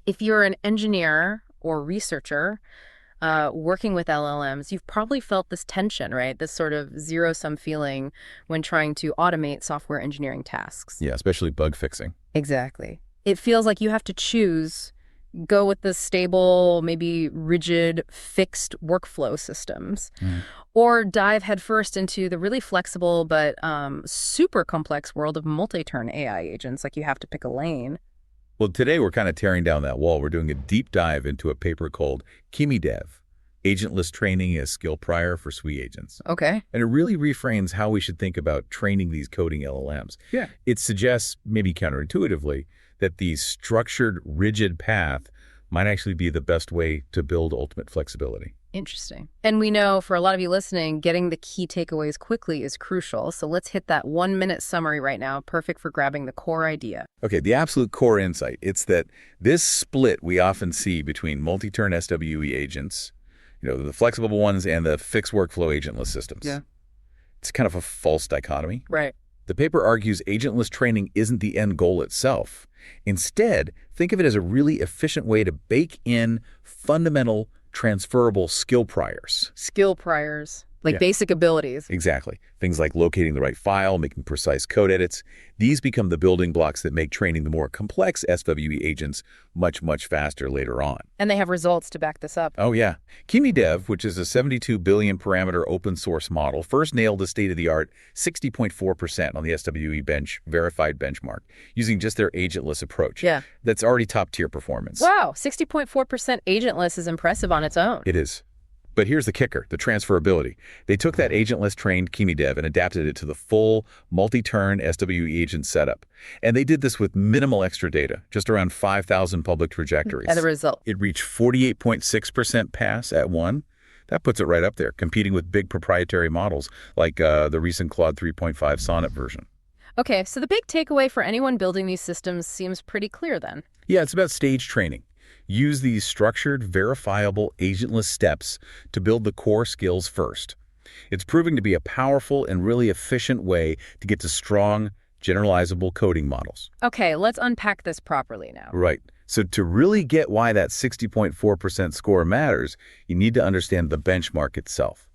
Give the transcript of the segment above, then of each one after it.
If you're an engineer or researcher working with LLMs, you've probably felt this tension, right? This sort of zero-sum feeling when trying to automate software engineering tasks. Yeah, especially bug fixing. Exactly. It feels like you have to choose, go with the stable, maybe rigid, fixed workflow systems, or dive headfirst into the really flexible but super complex world of multi-turn AI agents, like you have to pick a lane. Well, today we're kind of tearing down that wall. We're doing a deep dive into a paper called Kimi-Dev, Agentless Training as Skill Prior for SWE-Agents. Okay. And it really reframes how we should think about training these coding LLMs. Yeah. It suggests, maybe counterintuitively, that the structured, rigid path might actually be the best way to build ultimate flexibility. Interesting. And we know for a lot of you listening, getting the key takeaways quickly is crucial. So let's hit that 1-minute summary right now, perfect for grabbing the core idea. Okay, the absolute core insight, it's that this split we often see between multi-turn SWE agents, the flexible ones and the fixed workflow agentless systems. Yeah. It's kind of a false dichotomy. Right. The paper argues agentless training isn't the end goal itself. Instead, think of it as a really efficient way to bake in fundamental transferable skill priors. Skill priors, like basic abilities. Exactly. Things like locating the right file, making precise code edits. These become the building blocks that make training the more complex SWE agents much, much faster later on. And they have results to back this up. Oh, yeah. Kimi-Dev, which is a 72 billion parameter open source model, first nailed the state-of-the-art 60.4% on the SWE-bench Verified benchmark using just their agentless approach. Yeah. That's already top-tier performance. Wow, 60.4% agentless is impressive on its own. It is. But here's the kicker, the transferability. They took that agentless trained Kimi-Dev and adapted it to the full multi-turn SWE-Agent setup. And they did this with minimal extra data, just around 5,000 public trajectories. And the result? It reached 48.6% pass at 1. That puts it right up there, competing with big proprietary models like the recent Claude 3.5 Sonnet version. Okay, so the big takeaway for anyone building these systems seems pretty clear then. Yeah, it's about stage training. Use these structured, verifiable, agentless steps to build the core skills first. It's proving to be a powerful and really efficient way to get to strong, generalizable coding models. Okay, let's unpack this properly now. Right. So to really get why that 60.4% score matters, you need to understand the benchmark itself.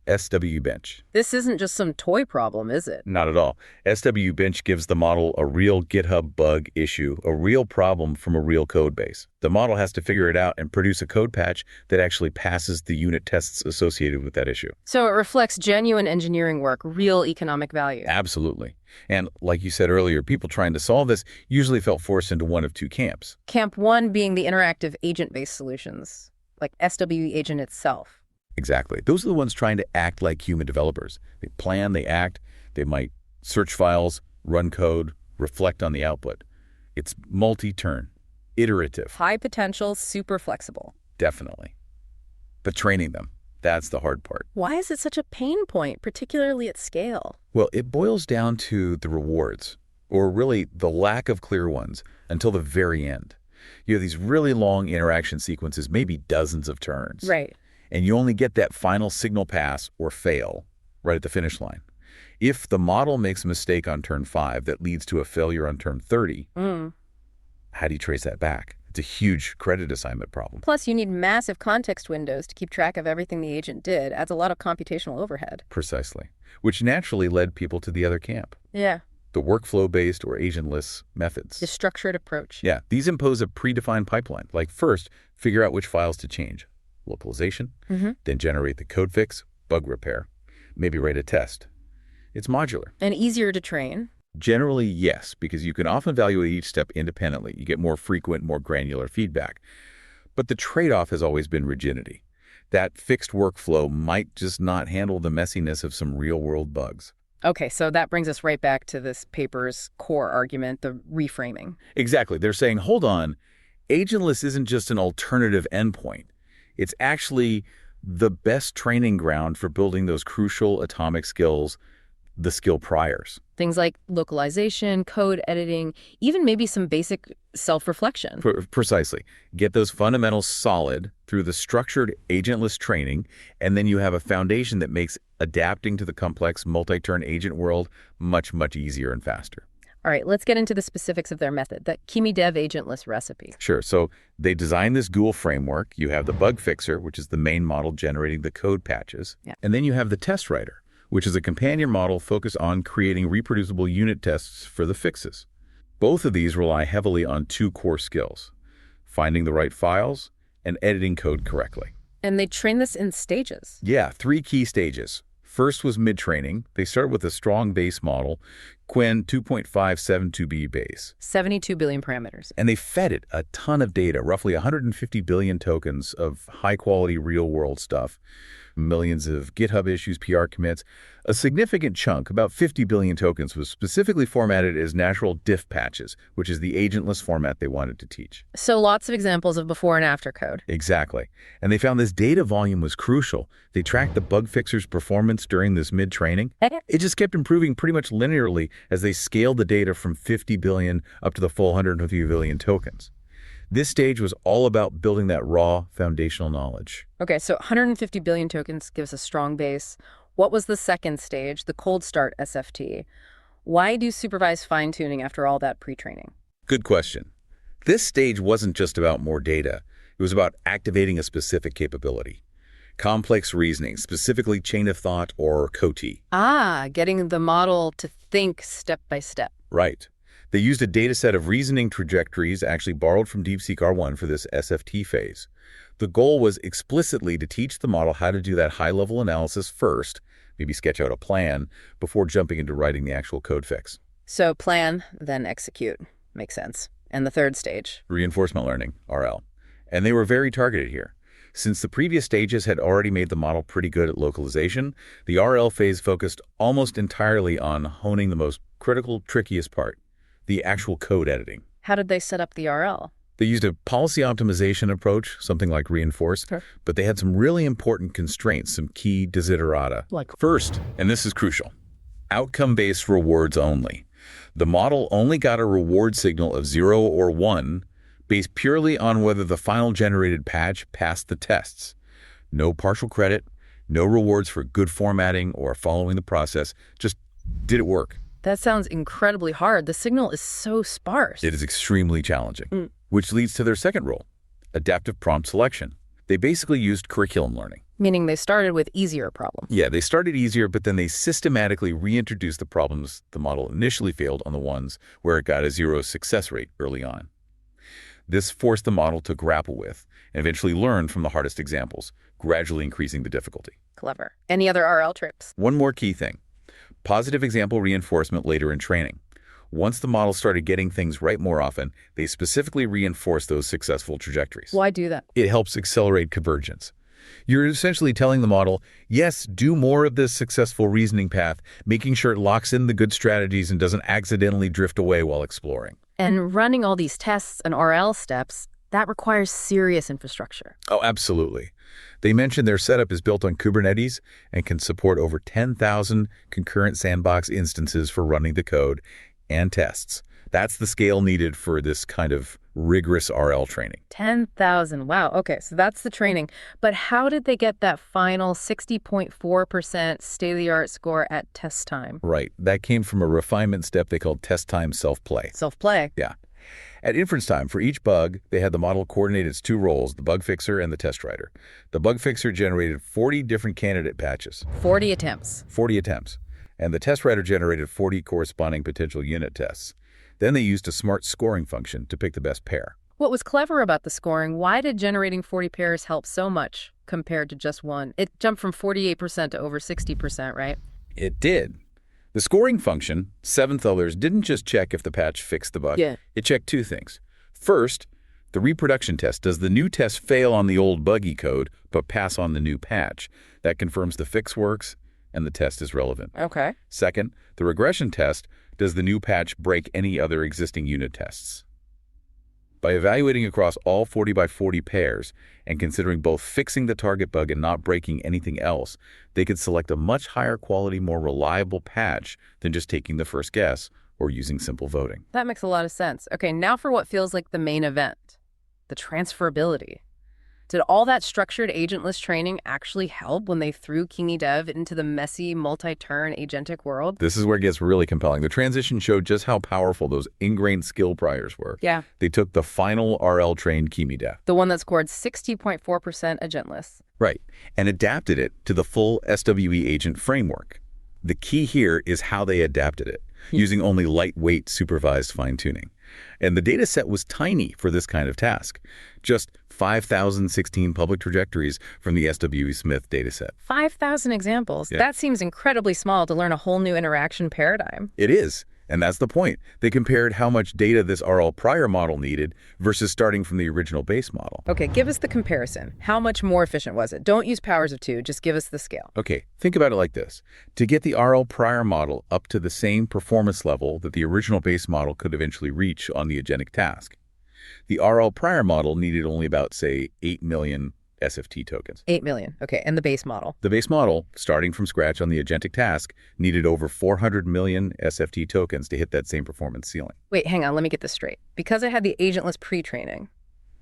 SWE-bench. This isn't just some toy problem, is it? Not at all. SWE-bench gives the model a real GitHub bug issue, a real problem from a real code base. The model has to figure it out and produce a code patch that actually passes the unit tests associated with that issue. So it reflects genuine engineering work, real economic value. Absolutely. And like you said earlier, people trying to solve this usually felt forced into one of two camps. Camp 1 being the interactive agent-based solutions, like SWE-Agent itself. Exactly. Those are the ones trying to act like human developers. They plan, they act, they might search files, run code, reflect on the output. It's multi-turn, iterative. High potential, super flexible. Definitely. But training them, that's the hard part. Why is it such a pain point, particularly at scale? Well, it boils down to the rewards, or really the lack of clear ones, until the very end. You have these really long interaction sequences, maybe dozens of turns. Right. And you only get that final signal pass or fail right at the finish line. If the model makes a mistake on turn 5 that leads to a failure on turn 30, how do you trace that back? It's a huge credit assignment problem. Plus, you need massive context windows to keep track of everything the agent did. Adds a lot of computational overhead. Precisely. Which naturally led people to the other camp. Yeah. The workflow-based or agentless methods. The structured approach. Yeah. These impose a predefined pipeline. Like first, figure out which files to change. Localization, then generate the code fix, bug repair, maybe write a test. It's modular. And easier to train? Generally, yes, because you can often evaluate each step independently. You get more frequent, more granular feedback. But the trade-off has always been rigidity. That fixed workflow might just not handle the messiness of some real-world bugs. Okay, so that brings us right back to this paper's core argument, the reframing. Exactly. They're saying, hold on, agentless isn't just an alternative endpoint. It's actually the best training ground for building those crucial atomic skills, the skill priors. Things like localization, code editing, even maybe some basic self-reflection. Precisely. Get those fundamentals solid through the structured agentless training, and then you have a foundation that makes adapting to the complex multi-turn agent world much, much easier and faster. All right, let's get into the specifics of their method, that Kimi-Dev agentless recipe. Sure. So they designed this GUI framework. You have the bug fixer, which is the main model generating the code patches. Yeah. And then you have the test writer, which is a companion model focused on creating reproducible unit tests for the fixes. Both of these rely heavily on two core skills: finding the right files and editing code correctly. And they train this in stages. Yeah, 3 key stages. First was mid-training. They start with a strong base model, Qwen 2.572B base. 72 billion parameters. And they fed it a ton of data, roughly 150 billion tokens of high-quality real-world stuff, millions of GitHub issues, PR commits. A significant chunk, about 50 billion tokens, was specifically formatted as natural diff patches, which is the agentless format they wanted to teach. So lots of examples of before and after code. Exactly. And they found this data volume was crucial. They tracked the bug fixer's performance during this mid-training. It just kept improving pretty much linearly as they scaled the data from 50 billion up to the full 150 billion tokens. This stage was all about building that raw foundational knowledge. Okay, so 150 billion tokens gives a strong base. What was the second stage, the cold start SFT? Why do supervised fine-tuning after all that pre-training? Good question. This stage wasn't just about more data. It was about activating a specific capability. Complex reasoning, specifically chain of thought or COTI. Getting the model to think step by step. Right. They used a data set of reasoning trajectories actually borrowed from DeepSeek R1 for this SFT phase. The goal was explicitly to teach the model how to do that high-level analysis first, maybe sketch out a plan, before jumping into writing the actual code fix. So plan, then execute. Makes sense. And the third stage? Reinforcement learning, RL. And they were very targeted here. Since the previous stages had already made the model pretty good at localization, the RL phase focused almost entirely on honing the most critical, trickiest part: the actual code editing. How did they set up the RL? They used a policy optimization approach, something like reinforce, but they had some really important constraints, some key desiderata. First, and this is crucial, outcome-based rewards only. The model only got a reward signal of 0 or 1 based purely on whether the final generated patch passed the tests. No partial credit, no rewards for good formatting or following the process, just did it work. That sounds incredibly hard. The signal is so sparse. It is extremely challenging, which leads to their second rule, adaptive prompt selection. They basically used curriculum learning. Meaning they started with easier problems. Yeah, they started easier, but then they systematically reintroduced the problems the model initially failed on the ones where it got a 0 success rate early on. This forced the model to grapple with and eventually learn from the hardest examples, gradually increasing the difficulty. Clever. Any other RL tricks? One more key thing. Positive example reinforcement later in training. Once the model started getting things right more often, they specifically reinforced those successful trajectories. Why do that? It helps accelerate convergence. You're essentially telling the model, yes, do more of this successful reasoning path, making sure it locks in the good strategies and doesn't accidentally drift away while exploring. And running all these tests and RL steps, that requires serious infrastructure. Oh, absolutely. They mentioned their setup is built on Kubernetes and can support over 10,000 concurrent sandbox instances for running the code and tests. That's the scale needed for this kind of rigorous RL training. 10,000. Wow. Okay, so that's the training. But how did they get that final 60.4% state-of-the-art score at test time? Right. That came from a refinement step they called test time self-play. Self-play. Yeah. At inference time, for each bug, they had the model coordinate its two roles, the bug fixer and the test writer. The bug fixer generated 40 different candidate patches. 40 attempts. 40 attempts. And the test writer generated 40 corresponding potential unit tests. Then they used a smart scoring function to pick the best pair. What was clever about the scoring? Why did generating 40 pairs help so much compared to just one? It jumped from 48% to over 60%, right? It did. The scoring function, seventh others, didn't just check if the patch fixed the bug. Yeah. It checked two things. First, the reproduction test. Does the new test fail on the old buggy code but pass on the new patch? That confirms the fix works and the test is relevant. Okay. Second, the regression test. Does the new patch break any other existing unit tests? By evaluating across all 40 by 40 pairs and considering both fixing the target bug and not breaking anything else, they could select a much higher quality, more reliable patch than just taking the first guess or using simple voting. That makes a lot of sense. Okay, now for what feels like the main event, the transferability. Did all that structured agentless training actually help when they threw Kimi-Dev into the messy, multi-turn agentic world? This is where it gets really compelling. The transition showed just how powerful those ingrained skill priors were. Yeah. They took the final RL-trained Kimi-Dev. The one that scored 60.4% Agentless. Right, and adapted it to the full SWE-Agent framework. The key here is how they adapted it, using only lightweight supervised fine-tuning. And the data set was tiny for this kind of task, just 5,016 public trajectories from the SWE-Smith dataset. 5,000 examples. Yeah. That seems incredibly small to learn a whole new interaction paradigm. It is, and that's the point. They compared how much data this RL prior model needed versus starting from the original base model. Okay, give us the comparison. How much more efficient was it? Don't use powers of 2, just give us the scale. Okay, think about it like this. To get the RL prior model up to the same performance level that the original base model could eventually reach on the agentic task, the RL prior model needed only about, say, 8 million SFT tokens. 8 million. Okay, and the base model? The base model, starting from scratch on the agentic task, needed over 400 million SFT tokens to hit that same performance ceiling. Wait, hang on, let me get this straight. Because I had the agentless pre-training,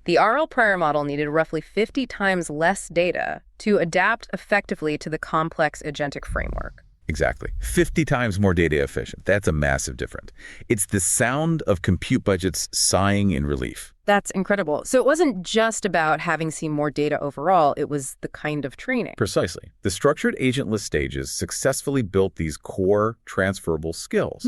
the RL prior model needed roughly 50 times less data to adapt effectively to the complex agentic framework. Exactly. 50 times more data efficient. That's a massive difference. It's the sound of compute budgets sighing in relief. That's incredible. So it wasn't just about having seen more data overall, it was the kind of training. Precisely. The structured agentless stages successfully built these core transferable skills,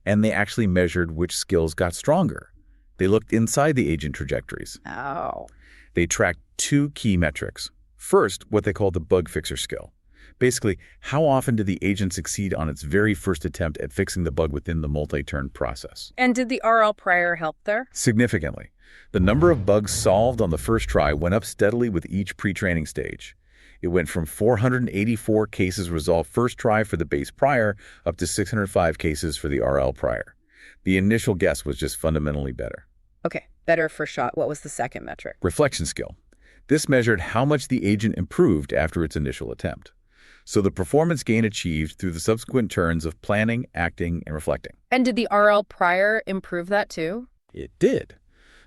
and they actually measured which skills got stronger. They looked inside the agent trajectories. Oh. They tracked 2 key metrics. First, what they call the bug fixer skill. Basically, how often did the agent succeed on its very first attempt at fixing the bug within the multi-turn process? And did the RL prior help there? Significantly. The number of bugs solved on the first try went up steadily with each pre-training stage. It went from 484 cases resolved first try for the base prior up to 605 cases for the RL prior. The initial guess was just fundamentally better. Okay, better first shot. What was the second metric? Reflection skill. This measured how much the agent improved after its initial attempt. So the performance gain achieved through the subsequent turns of planning, acting, and reflecting. And did the RL prior improve that too? It did.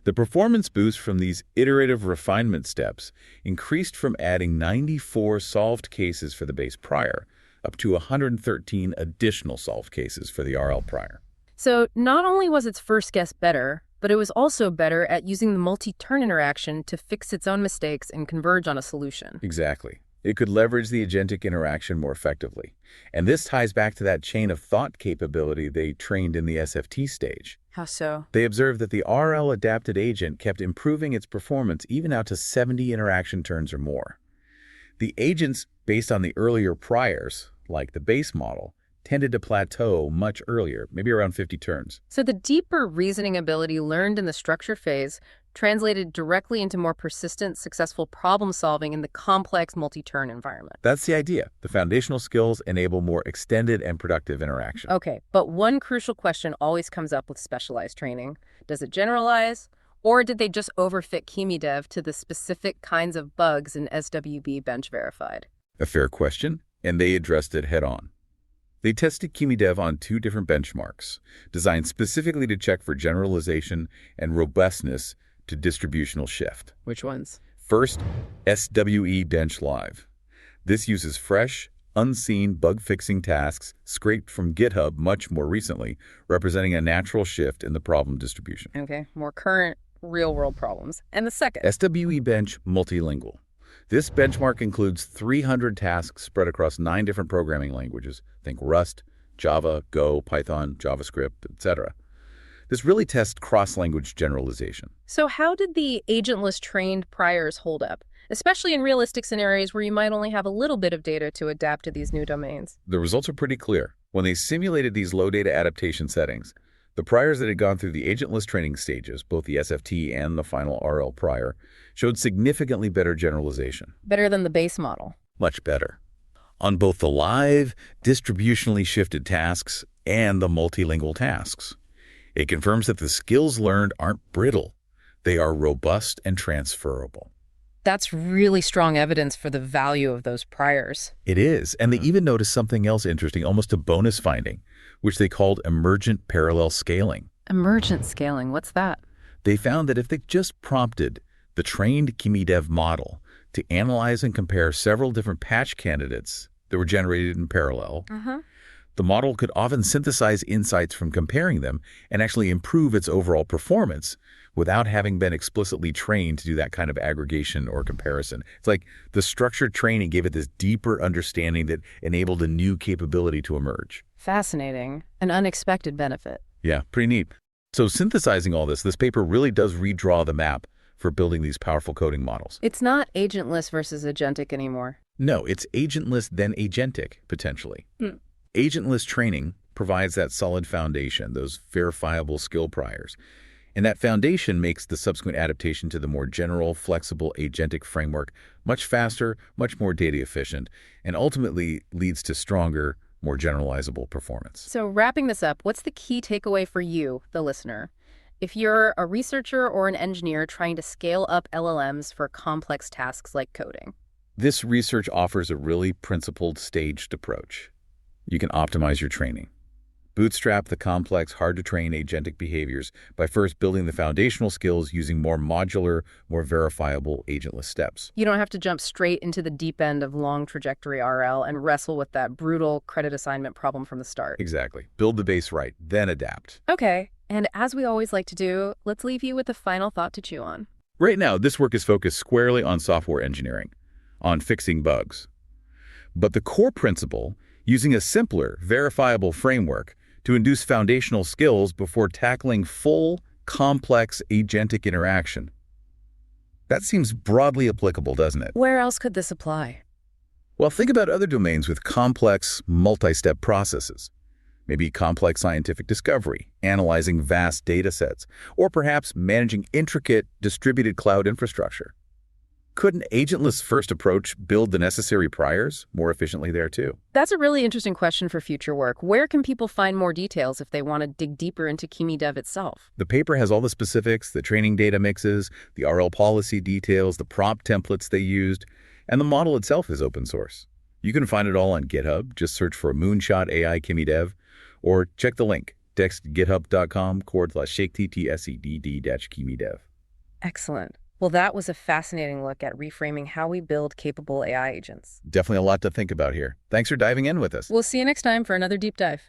The performance boost from these iterative refinement steps increased from adding 94 solved cases for the base prior up to 113 additional solved cases for the RL prior. So not only was its first guess better, but it was also better at using the multi-turn interaction to fix its own mistakes and converge on a solution. Exactly. It could leverage the agentic interaction more effectively. And this ties back to that chain of thought capability they trained in the SFT stage. How so? They observed that the RL adapted agent kept improving its performance even out to 70 interaction turns or more. The agents, based on the earlier priors, like the base model, tended to plateau much earlier, maybe around 50 turns. So the deeper reasoning ability learned in the structure phase translated directly into more persistent, successful problem solving in the complex multi-turn environment. That's the idea. The foundational skills enable more extended and productive interaction. Okay, but one crucial question always comes up with specialized training. Does it generalize? Or did they just overfit Kimi-Dev to the specific kinds of bugs in SWE-bench Verified? A fair question, and they addressed it head on. They tested Kimi-Dev on 2 different benchmarks, designed specifically to check for generalization and robustness to distributional shift. Which ones? First, SWE-bench Live. This uses fresh, unseen bug-fixing tasks scraped from GitHub much more recently, representing a natural shift in the problem distribution. Okay, more current, real-world problems. And the second? SWE-bench Multilingual. This benchmark includes 300 tasks spread across 9 different programming languages. Think Rust, Java, Go, Python, JavaScript, etc. This really tests cross-language generalization. So how did the agentless trained priors hold up, especially in realistic scenarios where you might only have a little bit of data to adapt to these new domains? The results are pretty clear. When they simulated these low-data adaptation settings, the priors that had gone through the agentless training stages, both the SFT and the final RL prior, showed significantly better generalization. Better than the base model. Much better. On both the live, distributionally shifted tasks and the multilingual tasks. It confirms that the skills learned aren't brittle. They are robust and transferable. That's really strong evidence for the value of those priors. It is, and they even noticed something else interesting, almost a bonus finding, which they called emergent parallel scaling. Emergent scaling, what's that? They found that if they just prompted the trained Kimi-Dev model to analyze and compare several different patch candidates that were generated in parallel. The model could often synthesize insights from comparing them and actually improve its overall performance without having been explicitly trained to do that kind of aggregation or comparison. It's like the structured training gave it this deeper understanding that enabled a new capability to emerge. Fascinating. An unexpected benefit. Yeah, pretty neat. So synthesizing all this paper really does redraw the map for building these powerful coding models. It's not agentless versus agentic anymore. No, it's agentless then agentic, potentially. Agentless training provides that solid foundation, those verifiable skill priors. And that foundation makes the subsequent adaptation to the more general, flexible, agentic framework much faster, much more data efficient, and ultimately leads to stronger, more generalizable performance. So wrapping this up, what's the key takeaway for you, the listener? If you're a researcher or an engineer trying to scale up LLMs for complex tasks like coding. This research offers a really principled, staged approach. You can optimize your training. Bootstrap the complex, hard-to-train agentic behaviors by first building the foundational skills using more modular, more verifiable agentless steps. You don't have to jump straight into the deep end of long trajectory RL and wrestle with that brutal credit assignment problem from the start. Exactly. Build the base right, then adapt. Okay, and as we always like to do, let's leave you with a final thought to chew on. Right now, this work is focused squarely on software engineering, on fixing bugs. But the core principle, using a simpler, verifiable framework to induce foundational skills before tackling full, complex agentic interaction. That seems broadly applicable, doesn't it? Where else could this apply? Well, think about other domains with complex, multi-step processes. Maybe complex scientific discovery, analyzing vast data sets, or perhaps managing intricate, distributed cloud infrastructure. Couldn't agentless first approach build the necessary priors more efficiently there too? That's a really interesting question for future work. Where can people find more details if they want to dig deeper into Kimi-Dev itself? The paper has all the specifics, the training data mixes, the RL policy details, the prompt templates they used, and the model itself is open source. You can find it all on GitHub. Just search for Moonshot AI Kimi-Dev, or check the link, text github.com/shakti-tsedd-Kimi-Dev. Excellent. Well, that was a fascinating look at reframing how we build capable AI agents. Definitely a lot to think about here. Thanks for diving in with us. We'll see you next time for another deep dive.